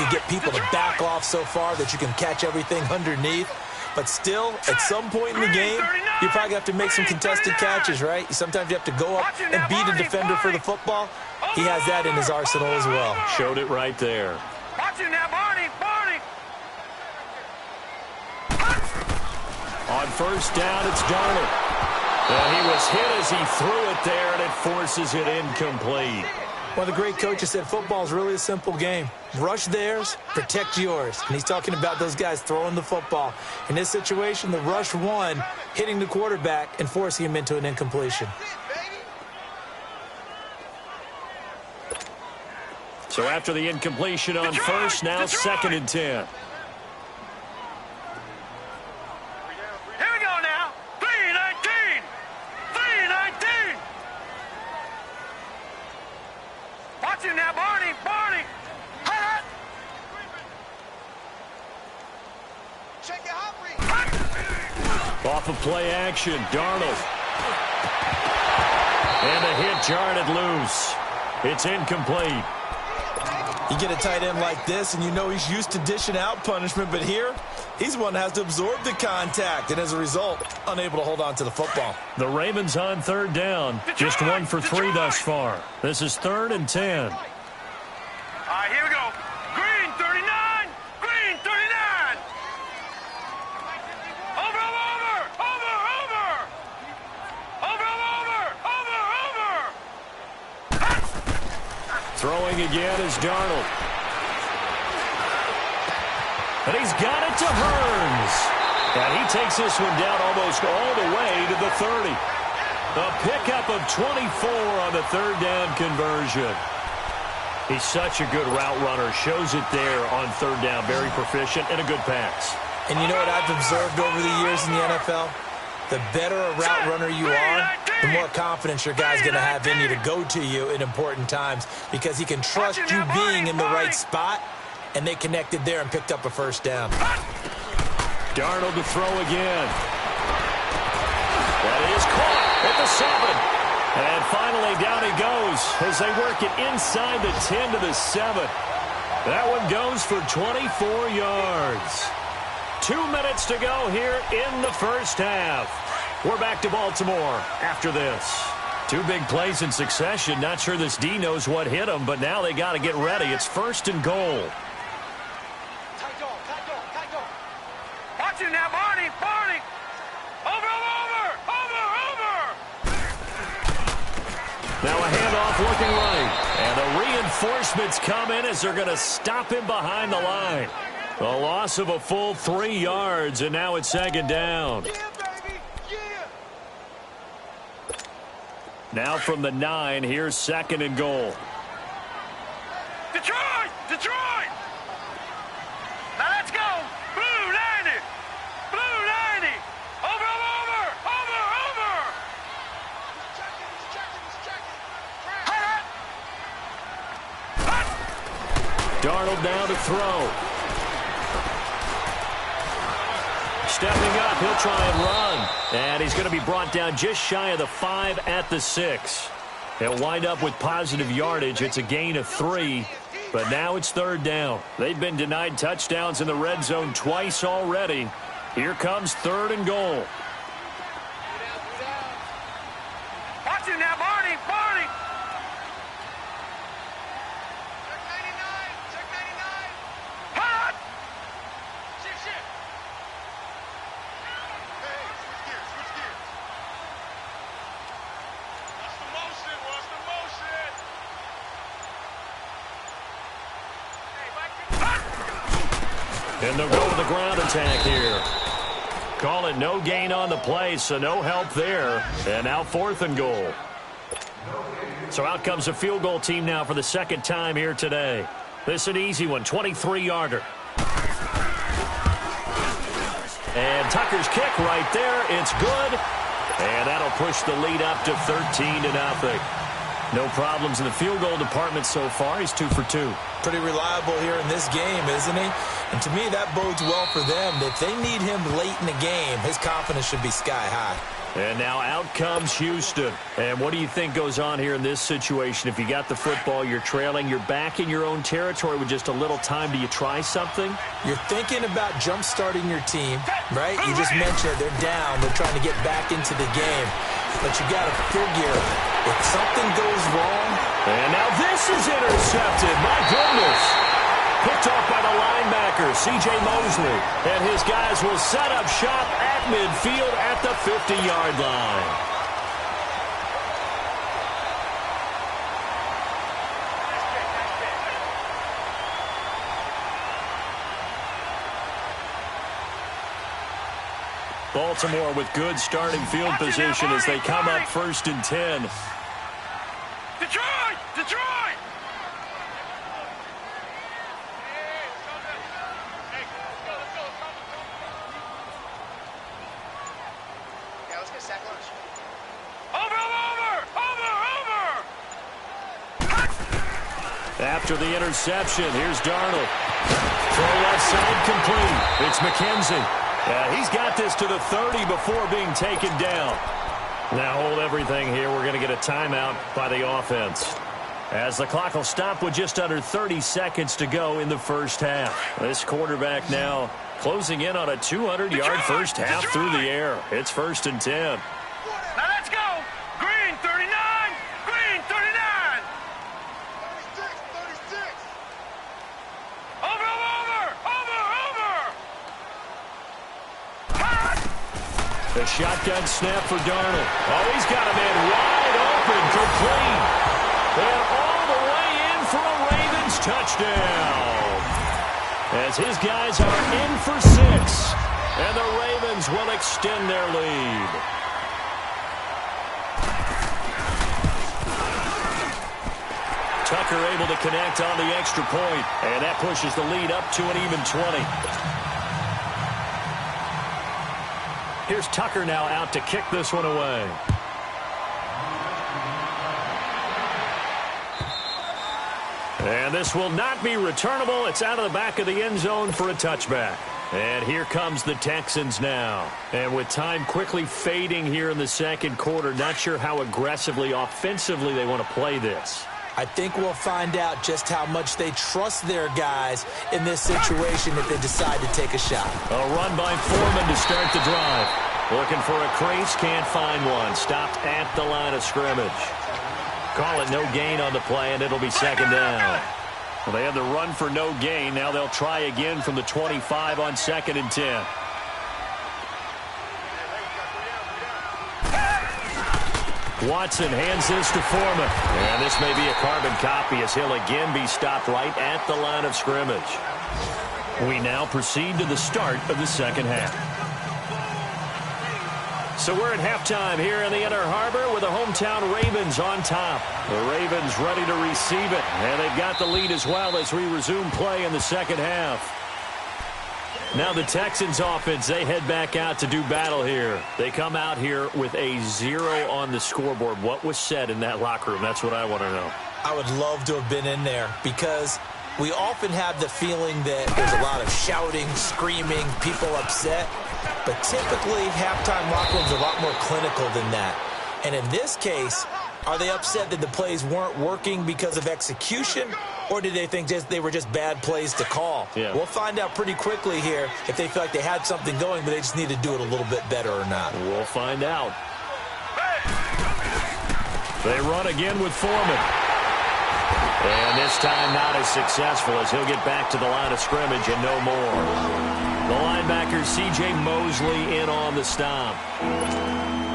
you get people to back off so far that you can catch everything underneath. But still, at some point in the game, you probably have to make some contested catches, right? Sometimes you have to go up and beat a defender for the football. He has that in his arsenal as well. Showed it right there. Watching now, Barney. On first down, it's Darnold. And he was hit as he threw it there, and it forces it incomplete. One of the great coaches said football is really a simple game. Rush theirs, protect yours. And he's talking about those guys throwing the football. In this situation, the rush won, hitting the quarterback and forcing him into an incompletion. So after the incompletion on first, now second and 10. Now, Barney. Hot. Check it out. Off of play action, Darnold. And a hit jarred it loose. It's incomplete. You get a tight end like this, and you know he's used to dishing out punishment, but here, he's the one that has to absorb the contact, and as a result, unable to hold on to the football. The Ravens on third down. Just 1 for 3 thus far. This is 3rd and 10. All right, here we go. Green 39. Green 39. Over. Throwing again is Darnold. And he's got it to Hearns. And he takes this one down almost all the way to the 30. A pickup of 24 on the third down conversion. He's such a good route runner. Shows it there on third down. Very proficient and a good pass. And you know what I've observed over the years in the NFL? The better a route runner you are, the more confidence your guy's going to have in you to go to you in important times because he can trust you being in the right spot, and they connected there and picked up a first down. Darnold to throw again. That is caught at the 7. And finally down he goes as they work it inside the 10 to the 7. That one goes for 24 yards. 2 minutes to go here in the first half. We're back to Baltimore after this. 2 big plays in succession. Not sure this D knows what hit him, but now they got to get ready. It's 1st and goal. Tight goal. Watch it now, Barney. Over. Now a handoff looking right. And the reinforcements come in as they're going to stop him behind the line. A loss of a full 3 yards, and now it's 2nd down. Yeah, baby. Yeah. Now from the 9, here's 2nd and goal. Detroit. Now let's go. Blue 90. Over. Darnold now to throw. Stepping up, he'll try and run. And he's going to be brought down just shy of the 5 at the 6. He'll wind up with positive yardage. It's a gain of 3. But now it's 3rd down. They've been denied touchdowns in the red zone twice already. Here comes 3rd and goal. Watch it now, Barney. Check 99. Hot. Shit. Hey, switch gears. What's the motion? Hey, And they'll go with the ground attack here. Call it no gain on the play, so no help there. And now 4th and goal. So out comes a field goal team now for the 2nd time here today. This is an easy one, 23-yarder. And Tucker's kick right there. It's good. And that'll push the lead up to 13-0. No problems in the field goal department so far. He's 2 for 2. Pretty reliable here in this game, isn't he? And to me, that bodes well for them. If they need him late in the game, his confidence should be sky high. And now out comes Houston. And what do you think goes on here in this situation? If you got the football, you're trailing, you're back in your own territory with just a little time. Do you try something? You're thinking about jump-starting your team, right? You just mentioned they're down. They're trying to get back into the game. But you got to figure if something goes wrong. And now this is intercepted. My goodness. Picked off by the linebacker, C.J. Mosley. And his guys will set up shop at midfield at the 50-yard line. Baltimore with good starting field position as they come up 1st and 10. Detroit! Detroit! Yeah, let's get sack lunch. Over! After the interception, here's Darnold. Throw left side complete. It's McKenzie. Yeah, he's got this to the 30 before being taken down. Now hold everything here. We're going to get a timeout by the offense, as the clock will stop with just under 30 seconds to go in the first half. This quarterback now closing in on a 200-yard first half through the air. It's 1st and 10. Now let's go! Green 39! Green 39! 36! Over! The shotgun snap for Darnold. Oh, he's got a man wide open, complete. And all the way in for a Ravens touchdown. As his guys are in for 6. And the Ravens will extend their lead. Tucker able to connect on the extra point. And that pushes the lead up to an even 20. Here's Tucker now out to kick this one away. And this will not be returnable. It's out of the back of the end zone for a touchback. And here comes the Texans now. And with time quickly fading here in the second quarter, not sure how aggressively, offensively they want to play this. I think we'll find out just how much they trust their guys in this situation if they decide to take a shot. A run by Foreman to start the drive. Looking for a crease, can't find one. Stopped at the line of scrimmage. Call it no gain on the play, and it'll be 2nd down. Well, they had the run for no gain. Now they'll try again from the 25 on 2nd and 10. Watson hands this to Foreman. And this may be a carbon copy as he'll again be stopped right at the line of scrimmage. We now proceed to the start of the second half. So we're at halftime here in the Inner Harbor with the hometown Ravens on top. The Ravens ready to receive it. And they've got the lead as well as we resume play in the second half. Now the Texans offense, they head back out to do battle here. They come out here with a 0 on the scoreboard. What was said in that locker room? That's what I want to know. I would love to have been in there because we often have the feeling that there's a lot of shouting, screaming, people upset. But typically, halftime locker rooms are a lot more clinical than that. And in this case, are they upset that the plays weren't working because of execution? Or did they think they were just bad plays to call? Yeah. We'll find out pretty quickly here if they feel like they had something going, but they just need to do it a little bit better or not. We'll find out. They run again with Foreman. And this time not as successful as he'll get back to the line of scrimmage and no more. The linebacker C.J. Mosley in on the stop.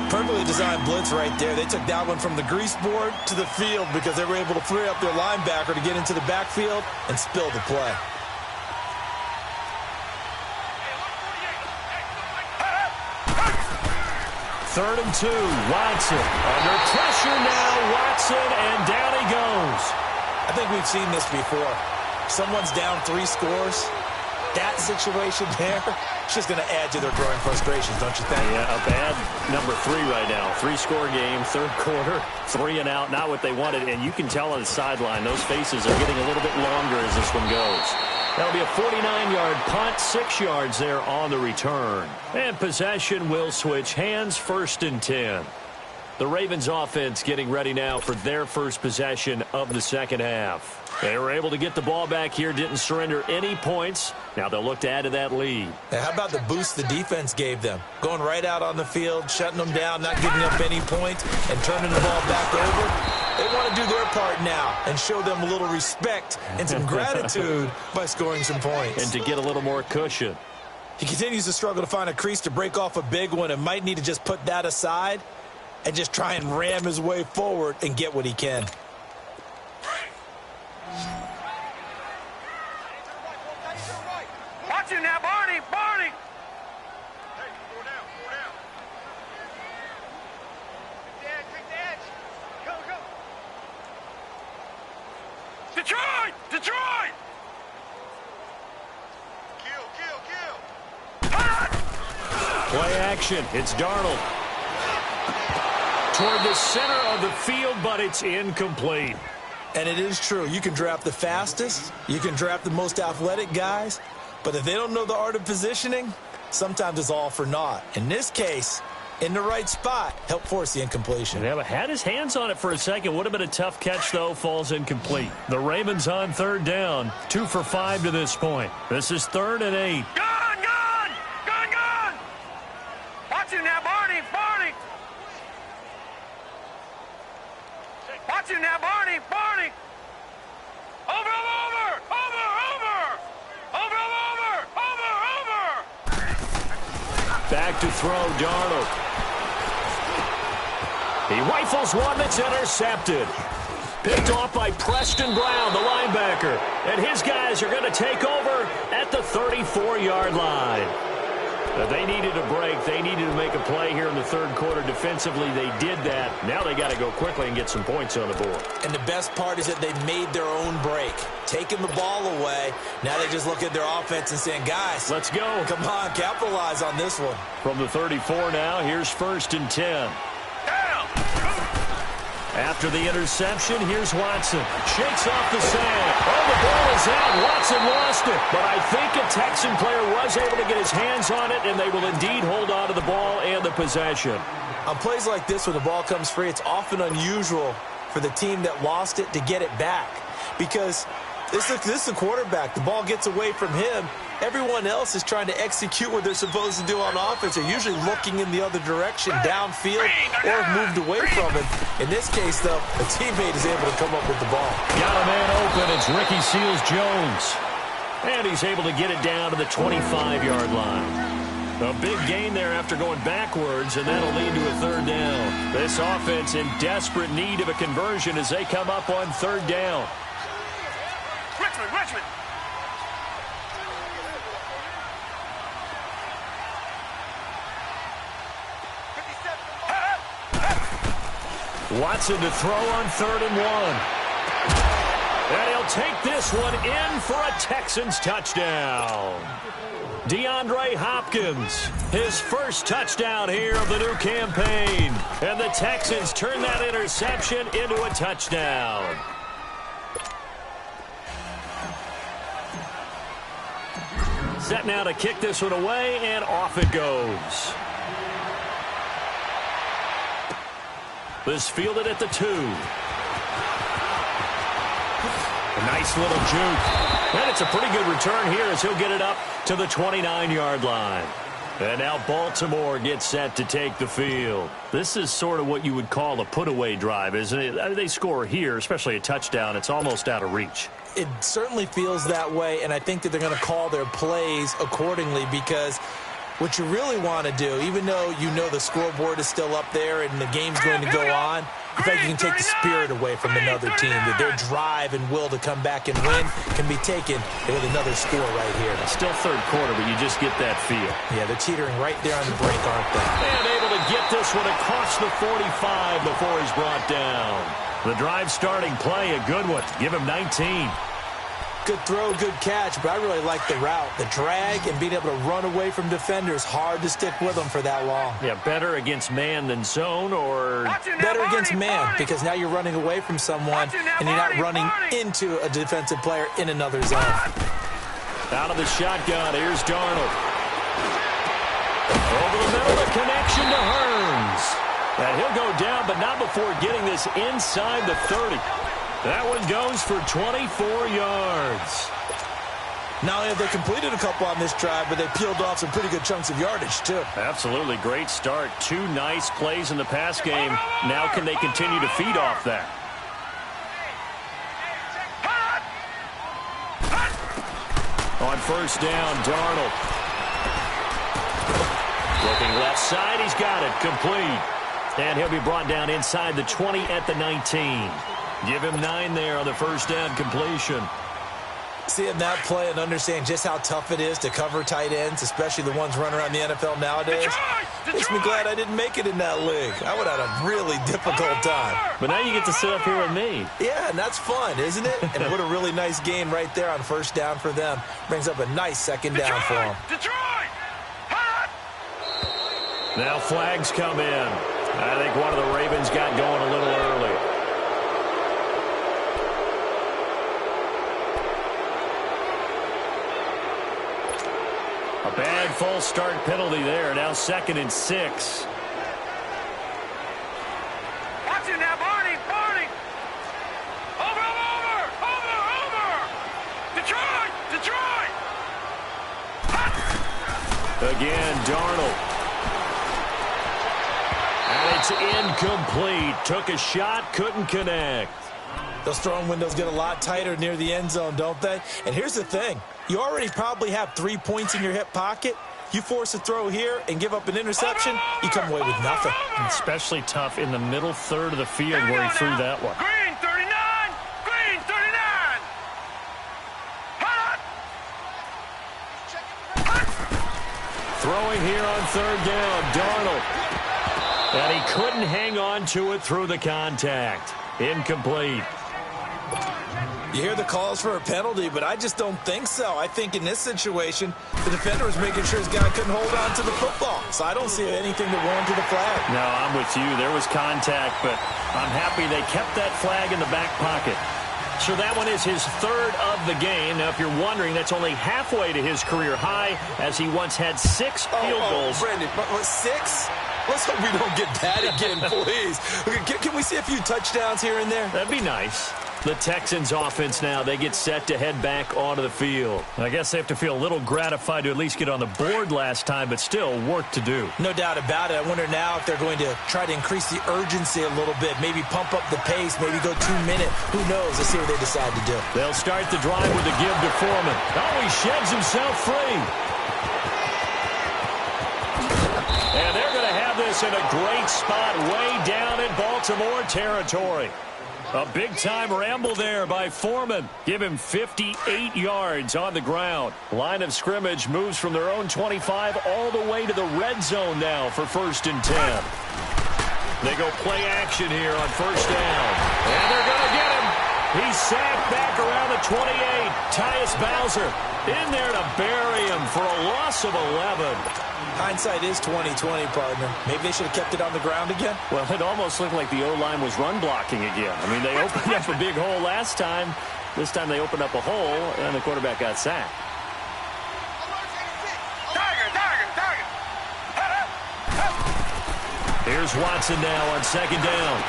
Perfectly designed blitz right there. They took that one from the grease board to the field because they were able to free up their linebacker to get into the backfield and spill the play. Third and 2, Watson. Under pressure now, Watson, and down he goes. I think we've seen this before. Someone's down 3 scores. That situation there, it's just going to add to their growing frustrations, don't you think? Yeah, a bad number 3 right now. 3-score game, third quarter, 3 and out, not what they wanted. And you can tell on the sideline, those faces are getting a little bit longer as this one goes. That'll be a 49-yard punt, 6 yards there on the return. And possession will switch hands, 1st and 10. The Ravens offense getting ready now for their first possession of the second half. They were able to get the ball back here, didn't surrender any points. Now they'll look to add to that lead. Now, how about the boost the defense gave them? Going right out on the field, shutting them down, not giving up any points, and turning the ball back over. They want to do their part now and show them a little respect and some gratitude by scoring some points. And to get a little more cushion. He continues to struggle to find a crease to break off a big one and might need to just put that aside and just try and ram his way forward and get what he can. Watch him now, Barney! Barney! Hey, go down, go down. Take the edge. Go, go. Detroit! Detroit! Kill. Play action. It's Darnold. Toward the center of the field, but it's incomplete. And it is true. You can draft the fastest. You can draft the most athletic guys. But if they don't know the art of positioning, sometimes it's all for naught. In this case, in the right spot, help force the incompletion. Yeah, had his hands on it for a second. Would have been a tough catch, though. Falls incomplete. The Ravens on 3rd down. 2 for 5 to this point. This is 3rd and 8. Gun! Gun! Gun! Gun! Watch him now, Barney! Barney! Watch him now, Barney! Barney! Over! Over! Over! Over! Over! Over! Over! Over! Back to throw, Darnold. He rifles one that's intercepted. Picked off by Preston Brown, the linebacker. And his guys are going to take over at the 34-yard line. Now, they needed a break. They needed to make a play here in the 3rd quarter. Defensively, they did that. Now they got to go quickly and get some points on the board. And the best part is that they made their own break. Taking the ball away. Now they just look at their offense and saying, guys, let's go. Come on, capitalize on this one. From the 34 now, here's 1st and 10. After the interception, here's Watson. Shakes off the sand. Oh, the ball is out. Watson lost it. But I think a Texan player was able to get his hands on it, and they will indeed hold on to the ball and the possession. On plays like this, when the ball comes free, it's often unusual for the team that lost it to get it back. Because this is the quarterback. The ball gets away from him. Everyone else is trying to execute what they're supposed to do on offense. They're usually looking in the other direction, downfield, or moved away from it. In this case, though, a teammate is able to come up with the ball. Got a man open. It's Ricky Seals-Jones. And he's able to get it down to the 25-yard line. A big gain there after going backwards, and that'll lead to a 3rd down. This offense in desperate need of a conversion as they come up on 3rd down. Richmond! Watson to throw on 3rd and 1. And he'll take this one in for a Texans touchdown. DeAndre Hopkins, his first touchdown here of the new campaign. And the Texans turn that interception into a touchdown. Set now to kick this one away, and off it goes. This fielded at the 2. A nice little juke. And it's a pretty good return here as he'll get it up to the 29-yard line. And now Baltimore gets set to take the field. This is sort of what you would call a put-away drive, isn't it? They score here, especially a touchdown. It's almost out of reach. It certainly feels that way, and I think that they're going to call their plays accordingly because what you really want to do, even though you know the scoreboard is still up there and the game's going to go on, in fact, you can take the spirit away from another team, that their drive and will to come back and win can be taken with another score right here. Still 3rd quarter, but you just get that feel. Yeah, they're teetering right there on the brink, aren't they? And able to get this one across the 45 before he's brought down. The drive starting play, a good one. Give him 19. Good throw, good catch, but I really like the route. The drag and being able to run away from defenders, hard to stick with them for that long. Yeah, better against man than zone, or better against man, because now you're running away from someone and you're not running into a defensive player in another zone. Out of the shotgun, here's Darnold. Over the middle, the connection to Hearns. And he'll go down, but not before getting this inside the 30. That one goes for 24 yards. Not only have they completed a couple on this drive, but they peeled off some pretty good chunks of yardage, too. Absolutely. Great start. 2 nice plays in the pass game. Now can they continue to feed off that? On first down, Darnold. Looking left side, he's got it. Complete. And he'll be brought down inside the 20 at the 19. Give him 9 there on the first down completion. Seeing that play and understand just how tough it is to cover tight ends, especially the ones running around the NFL nowadays, makes me glad I didn't make it in that league. I would have had a really difficult time. But now you get to sit up here with me. Yeah, and that's fun, isn't it? And what a really nice gain right there on first down for them. Brings up a nice second down for them. Now flags come in. I think one of the Ravens got going a little early. A bad false start penalty there. Now 2nd and 6. Watch it now, Barney! Barney! Over! Detroit! Again, Darnold. And it's incomplete. Took a shot, couldn't connect. Those throwing windows get a lot tighter near the end zone, don't they? And here's the thing. You already probably have 3 points in your hip pocket. You force a throw here and give up an interception, you come away with nothing. Especially tough in the middle third of the field where he threw that one. Green 39! Green 39! Throwing here on 3rd down, Darnold. And he couldn't hang on to it through the contact. Incomplete. You hear the calls for a penalty, but I just don't think so. I think in this situation, the defender was making sure his guy couldn't hold on to the football. So I don't see anything that warranted a flag. No, I'm with you. There was contact, but I'm happy they kept that flag in the back pocket. So that one is his 3rd of the game. Now, if you're wondering, that's only halfway to his career high, as he once had 6 field goals. Brandon, 6? Let's hope we don't get that again, please. Can we see a few touchdowns here and there? That'd be nice. The Texans offense now, they get set to head back onto the field. I guess they have to feel a little gratified to at least get on the board last time, but still work to do. No doubt about it. I wonder now if they're going to try to increase the urgency a little bit, maybe pump up the pace, maybe go 2 minute. Who knows? Let's see what they decide to do. They'll start the drive with a give to Foreman. Oh, he sheds himself free. And they're going to have this in a great spot way down in Baltimore territory. A big-time ramble there by Foreman. Give him 58 yards on the ground. Line of scrimmage moves from their own 25 all the way to the red zone now for 1st and 10. They go play action here on 1st down. And they're going to get him. He's sacked back around the 28. Tyus Bowser in there to bury him for a loss of 11. Hindsight is 20/20, partner. Maybe they should have kept it on the ground again. Well, it almost looked like the O-line was run blocking again. I mean, they opened up a big hole last time. This time they opened up a hole, and the quarterback got sacked. Here's Watson now on 2nd down.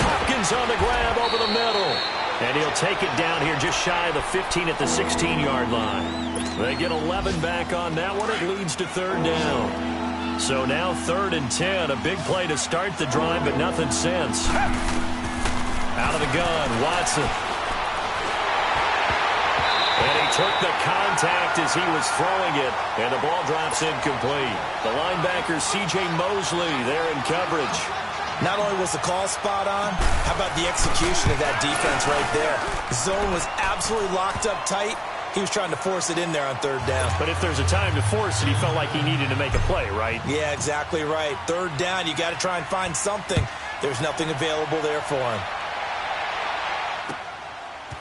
Hopkins on the grab over the middle. And he'll take it down here just shy of the 15 at the 16-yard line. They get 11 back on that one. It leads to 3rd down. So now 3rd and 10. A big play to start the drive, but nothing since. Out of the gun, Watson. And he took the contact as he was throwing it. And the ball drops incomplete. The linebacker, C.J. Mosley, there in coverage. Not only was the call spot on, how about the execution of that defense right there? The zone was absolutely locked up tight. He was trying to force it in there on 3rd down. But if there's a time to force it, he felt like he needed to make a play, right? Yeah, exactly right. 3rd down, you got to try and find something. There's nothing available there for him.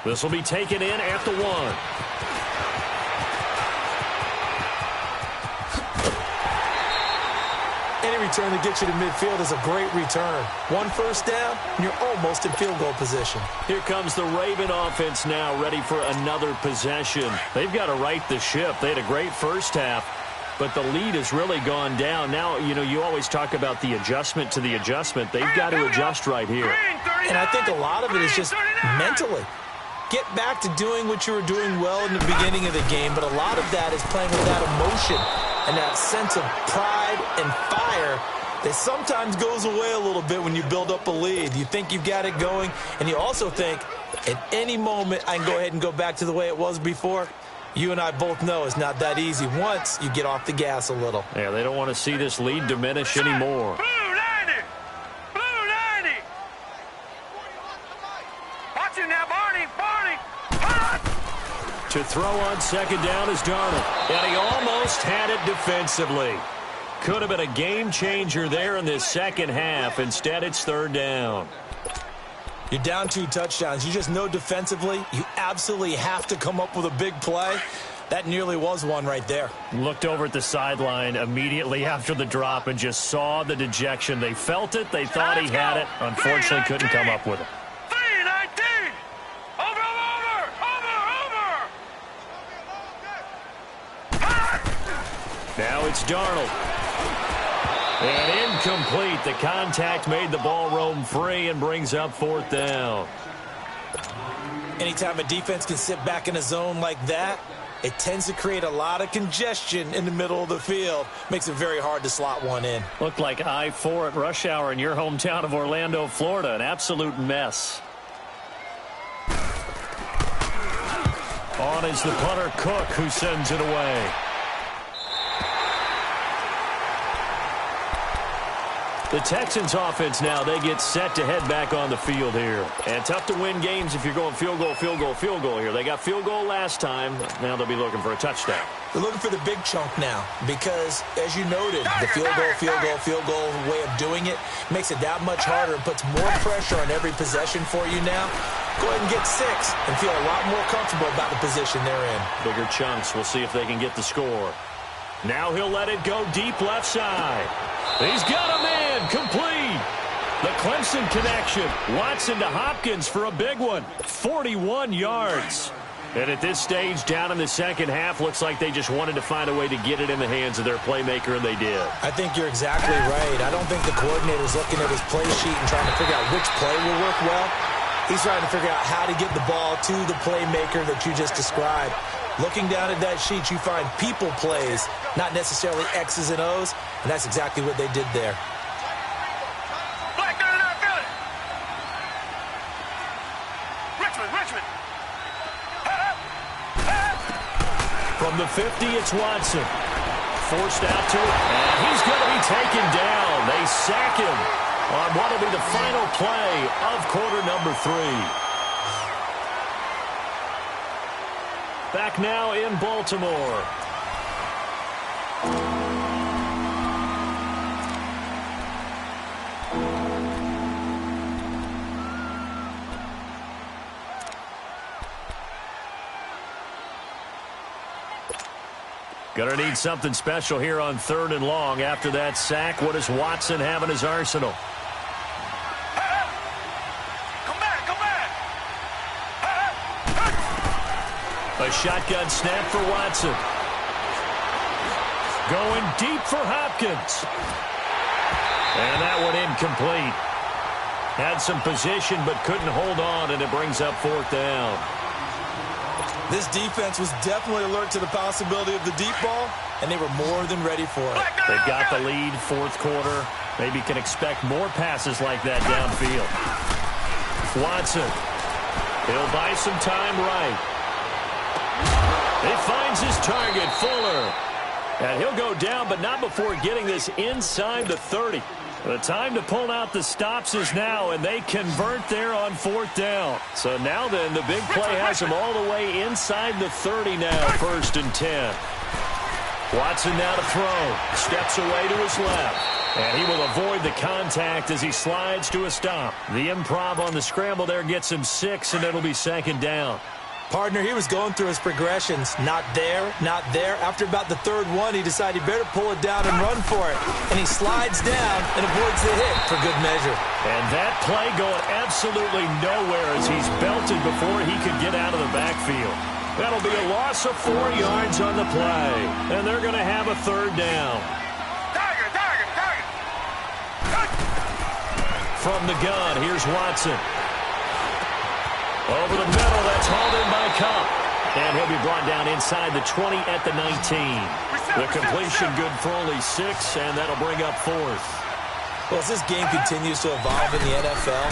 This will be taken in at the 1. And he return to get you to midfield is a great return. One first down, and you're almost in field goal position. Here comes the Raven offense now, ready for another possession. They've got to right the ship. They had a great first half, but the lead has really gone down. Now, you know, you always talk about the adjustment to the adjustment. They've got to adjust right here. And I think a lot of it is just mentally. Get back to doing what you were doing well in the beginning of the game, but a lot of that is playing with that emotion and that sense of pride and fire that sometimes goes away a little bit when you build up a lead. You think you've got it going, and you also think at any moment I can go ahead and go back to the way it was before. You and I both know it's not that easy once you get off the gas a little. Yeah, they don't want to see this lead diminish anymore. Blue 90! Blue 90! Watch it now, Barney! Barney! To throw on second down is Darnold. And he almost had it defensively. Could have been a game changer there in this second half. Instead, it's third down. You're down 2 touchdowns. You just know defensively you absolutely have to come up with a big play. That nearly was one right there. Looked over at the sideline immediately after the drop and just saw the dejection. They felt it. They thought he had it. Unfortunately, couldn't come up with it. 319! Over! Now it's Darnold. And incomplete. The contact made the ball roam free and brings up fourth down. Anytime a defense can sit back in a zone like that, it tends to create a lot of congestion in the middle of the field. Makes it very hard to slot one in. Looked like I-4 at rush hour in your hometown of Orlando, Florida. An absolute mess. On is the punter, Cook, who sends it away. The Texans offense now, they get set to head back on the field here. And tough to win games if you're going field goal, field goal, field goal here. They got field goal last time. Now they'll be looking for a touchdown. They're looking for the big chunk now because, as you noted, the field goal way of doing it makes it that much harder and puts more pressure on every possession for you now. Go ahead and get 6 and feel a lot more comfortable about the position they're in. Bigger chunks. We'll see if they can get the score. Now he'll let it go deep left side. He's got a man complete. The Clemson connection. Watson to Hopkins for a big one. 41 yards. And at this stage, down in the second half, looks like they just wanted to find a way to get it in the hands of their playmaker, and they did. I think you're exactly right. I don't think the coordinator's looking at his play sheet and trying to figure out which play will work well. He's trying to figure out how to get the ball to the playmaker that you just described. Looking down at that sheet, you find people plays, not necessarily X's and O's, and that's exactly what they did there. Black, they're not feeling. Richmond. From the 50, it's Watson. Forced out to it, and he's going to be taken down. They sack him on what will be the final play of quarter number 3. Back now in Baltimore. Gonna need something special here on 3rd and long. After that sack, what does Watson have in his arsenal? Come back. A shotgun snap for Watson. Going deep for Hopkins. And that one incomplete. Had some position but couldn't hold on, and it brings up 4th down. This defense was definitely alert to the possibility of the deep ball, and they were more than ready for it. They've got the lead, 4th quarter. Maybe can expect more passes like that downfield. Watson. He'll buy some time right. He finds his target, Fuller. And he'll go down, but not before getting this inside the 30. The time to pull out the stops is now, and they convert there on 4th down. So now then, the big play has them all the way inside the 30 now, 1st and 10. Watson now to throw. Steps away to his left. And he will avoid the contact as he slides to a stop. The improv on the scramble there gets him 6, and it'll be 2nd down. Partner, he was going through his progressions. Not there, not there. After about the third one, he decided he better pull it down and run for it. And he slides down and avoids the hit for good measure. And that play going absolutely nowhere as he's belted before he could get out of the backfield. That'll be a loss of 4 yards on the play. And they're going to have a third down. Tiger! From the gun, here's Watson. Over the middle, that's hauled in by Cup. And he'll be brought down inside the 20 at the 19. The completion good for only 6, and that'll bring up 4th. Well, as this game continues to evolve in the NFL,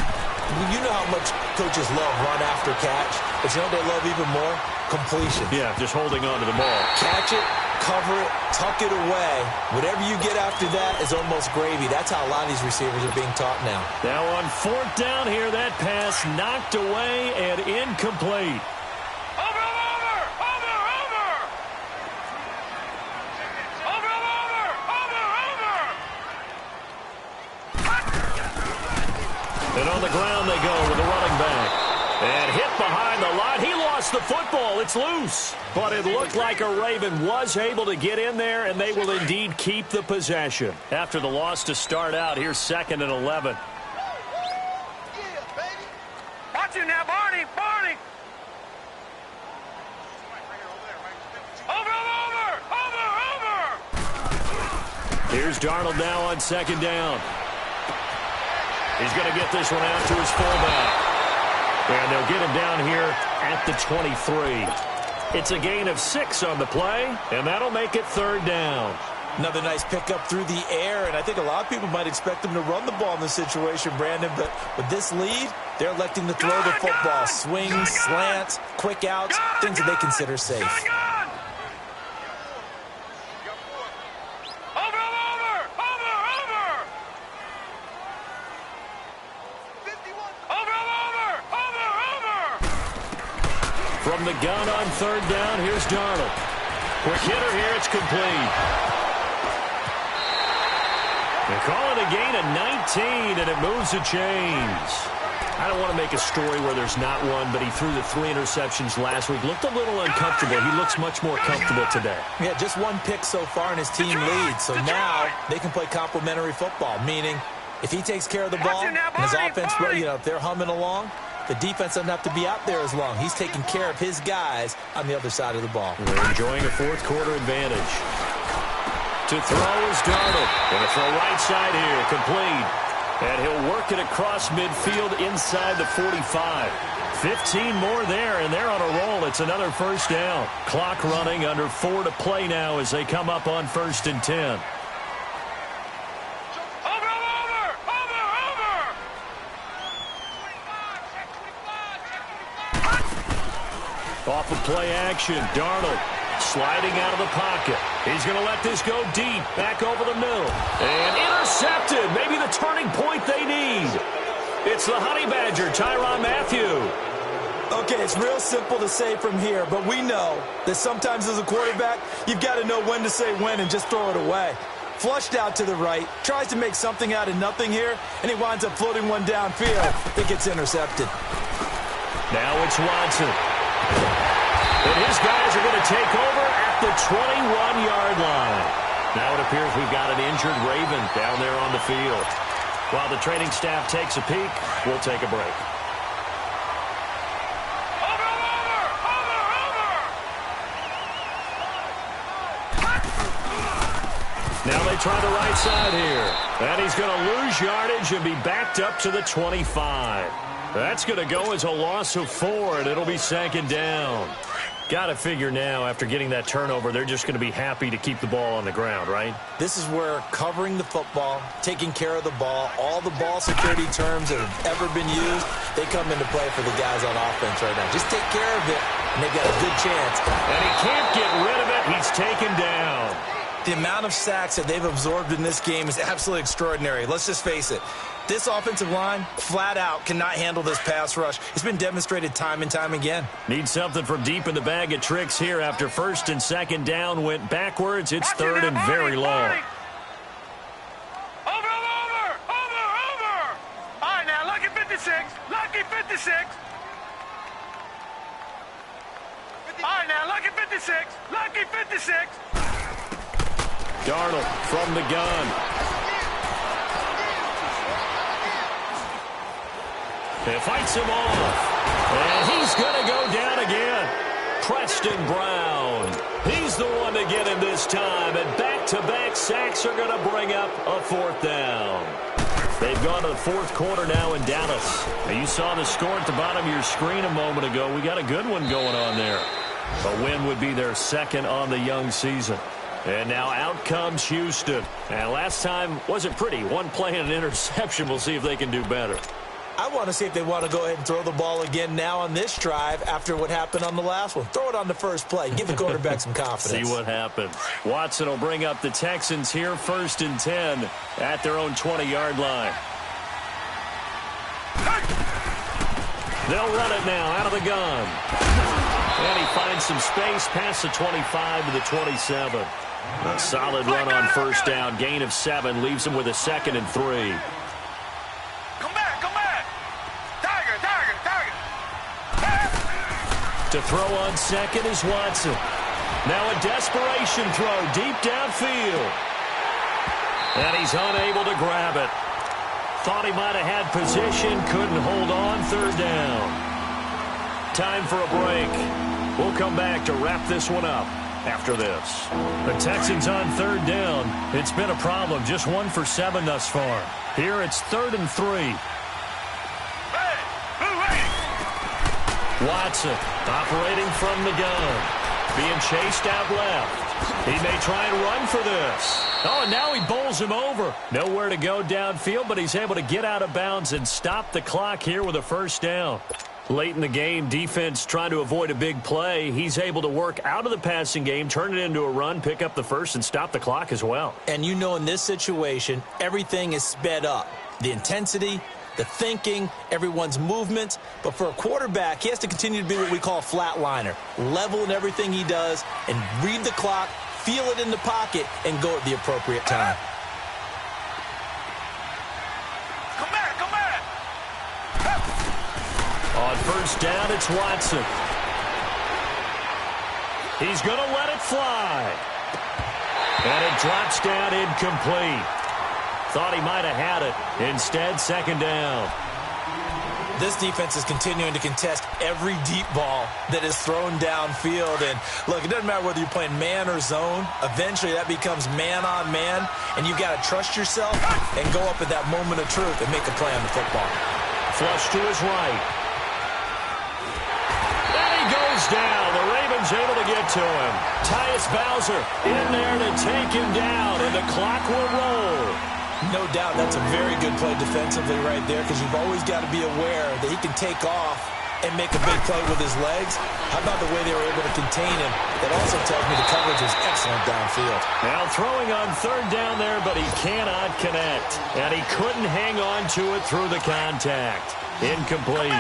you know how much coaches love run after catch, but you know what they love even more? Completion. Yeah, just holding on to the ball. Catch it, cover it, tuck it away. Whatever you get after that is almost gravy. That's how a lot of these receivers are being taught now. Now on 4th down here, that pass knocked away and incomplete. Over! And on the ground they go with the running back. And hit behind the line. He lost the football. It's loose. But it looked like a Raven was able to get in there, and they will indeed keep the possession. After the loss to start out, here's 2nd and 11. Watch it now, Barney! Over! Here's Darnold now on 2nd down. He's going to get this one out to his fullback. And they'll get him down here at the 23. It's a gain of 6 on the play, and that'll make it 3rd down. Another nice pickup through the air, and I think a lot of people might expect them to run the ball in this situation, Brandon, but with this lead, they're electing to throw the football. Swings, slants, quick outs, things that they consider safe. From the gun on 3rd down, here's Darnold. Quick hitter here, it's complete. They call it a gain of 19, and it moves the chains. I don't want to make a story where there's not one, but he threw the 3 interceptions last week. Looked a little uncomfortable. He looks much more comfortable today. Yeah, just 1 pick so far, and his team leads. So now they can play complementary football, meaning if he takes care of the ball and his offense, if they're humming along, the defense doesn't have to be out there as long. He's taking care of his guys on the other side of the ball. They're enjoying a 4th quarter advantage. To throw is Darnold. Going to throw right side here, complete. And he'll work it across midfield inside the 45. 15 more there, and they're on a roll. It's another 1st down. Clock running, under 4 to play now as they come up on 1st and 10. Off of play action, Darnold sliding out of the pocket. He's going to let this go deep, back over the middle. And intercepted, maybe the turning point they need. It's the Honey Badger, Tyrann Mathieu. Okay, it's real simple to say from here, but we know that sometimes as a quarterback, you've got to know when to say when and just throw it away. Flushed out to the right, tries to make something out of nothing here, and he winds up floating one downfield that gets intercepted. Now it's Watson. And his guys are going to take over at the 21-yard line. Now it appears we've got an injured Raven down there on the field. While the training staff takes a peek, we'll take a break. Now they try the right side here. And he's going to lose yardage and be backed up to the 25. That's going to go as a loss of 4, and it'll be 2nd down. Got to figure now, after getting that turnover, they're just going to be happy to keep the ball on the ground, right? This is where covering the football, taking care of the ball, all the ball security terms that have ever been used, they come into play for the guys on offense right now. Just take care of it, and they've got a good chance. And he can't get rid of it. He's taken down. The amount of sacks that they've absorbed in this game is absolutely extraordinary. Let's just face it. This offensive line, flat out, cannot handle this pass rush. It's been demonstrated time and time again. Need something from deep in the bag of tricks here after 1st and 2nd down went backwards. It's 3rd and very long. Over! All right, now, lucky 56. Lucky 56. 56. Darnold from the gun. He fights him off. And he's going to go down again. Preston Brown. He's the one to get him this time. And back-to-back sacks are going to bring up a fourth down. They've gone to the fourth quarter now in Dallas. Now you saw the score at the bottom of your screen a moment ago. We got a good one going on there. A win would be their second on the young season. And now out comes Houston. And last time wasn't pretty. One play and an interception. We'll see if they can do better. I want to see if they want to go ahead and throw the ball again now on this drive after what happened on the last one. Throw it on the first play. Give the quarterback some confidence. See what happens. Watson will bring up the Texans here 1st and 10 at their own 20-yard line. They'll run it now out of the gun. And he finds some space past the 25 to the 27. A solid run on first down. Gain of 7 leaves him with a 2nd and 3. Come back. Tiger. To throw on second is Watson. Now a desperation throw deep downfield. And he's unable to grab it. Thought he might have had position, couldn't hold on, 3rd down. Time for a break. We'll come back to wrap this one up after this. The Texans on 3rd down. It's been a problem, just 1 for 7 thus far. Here it's 3rd and 3. Watson operating from the gun. Being chased out left. He may try and run for this. Oh, and now he bowls him over. Nowhere to go downfield, but he's able to get out of bounds and stop the clock here with a 1st down. Late in the game, defense trying to avoid a big play. He's able to work out of the passing game, turn it into a run, pick up the first, and stop the clock as well. And you know in this situation, everything is sped up. The intensity, the thinking, everyone's movement. But for a quarterback, he has to continue to be what we call a flatliner. Level in everything he does and read the clock, feel it in the pocket, and go at the appropriate time. On 1st down, it's Watson. He's going to let it fly. And it drops down incomplete. Thought he might have had it. Instead, 2nd down. This defense is continuing to contest every deep ball that is thrown downfield. And, look, it doesn't matter whether you're playing man or zone. Eventually, that becomes man-on-man, and you've got to trust yourself and go up at that moment of truth and make a play on the football. Flush to his right. And he goes down. The Ravens able to get to him. Tyus Bowser in there to take him down, and the clock will roll. No doubt that's a very good play defensively right there, because you've always got to be aware that he can take off and make a big play with his legs. How about the way they were able to contain him? That also tells me the coverage was excellent downfield. Now throwing on 3rd down there, but he cannot connect. And he couldn't hang on to it through the contact. Incomplete.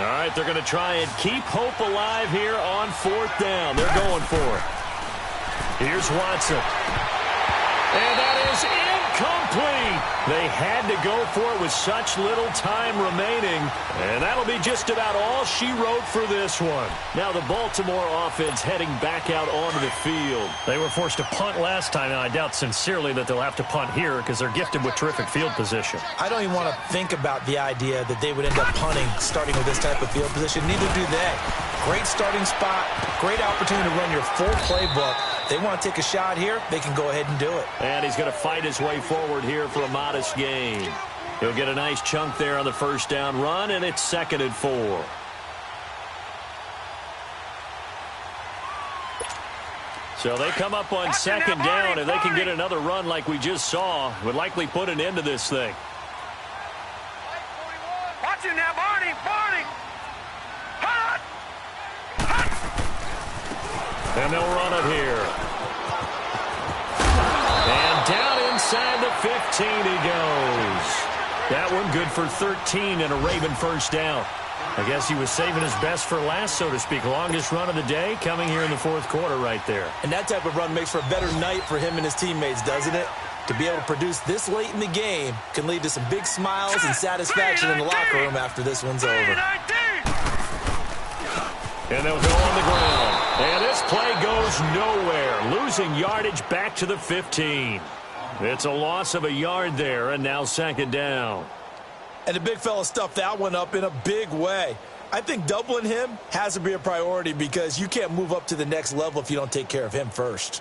All right, they're going to try and keep hope alive here on 4th down. They're going for it. Here's Watson. And that is incomplete. They had to go for it with such little time remaining. And that'll be just about all she wrote for this one. Now the Baltimore offense heading back out onto the field. They were forced to punt last time, and I doubt sincerely that they'll have to punt here because they're gifted with terrific field position. I don't even want to think about the idea that they would end up punting starting with this type of field position. Neither do they. Great starting spot, great opportunity to run your full playbook. They want to take a shot here, they can go ahead and do it. And he's going to fight his way forward here for a modest gain. He'll get a nice chunk there on the 1st down run, and it's 2nd and 4. So they come up on 2nd down, and they can get another run like we just saw. Would likely put an end to this thing. Watch it now, Barney! Hot! And they'll run it here. And down inside the 15 he goes. That one good for 13 and a Raven 1st down. I guess he was saving his best for last, so to speak. Longest run of the day coming here in the 4th quarter right there. And that type of run makes for a better night for him and his teammates, doesn't it? To be able to produce this late in the game can lead to some big smiles and satisfaction in the locker room after this one's over. And they'll go on the ground. And this play goes nowhere, losing yardage back to the 15. It's a loss of a yard there, and now second down. And the big fella stuffed that one up in a big way. I think doubling him has to be a priority because you can't move up to the next level if you don't take care of him first.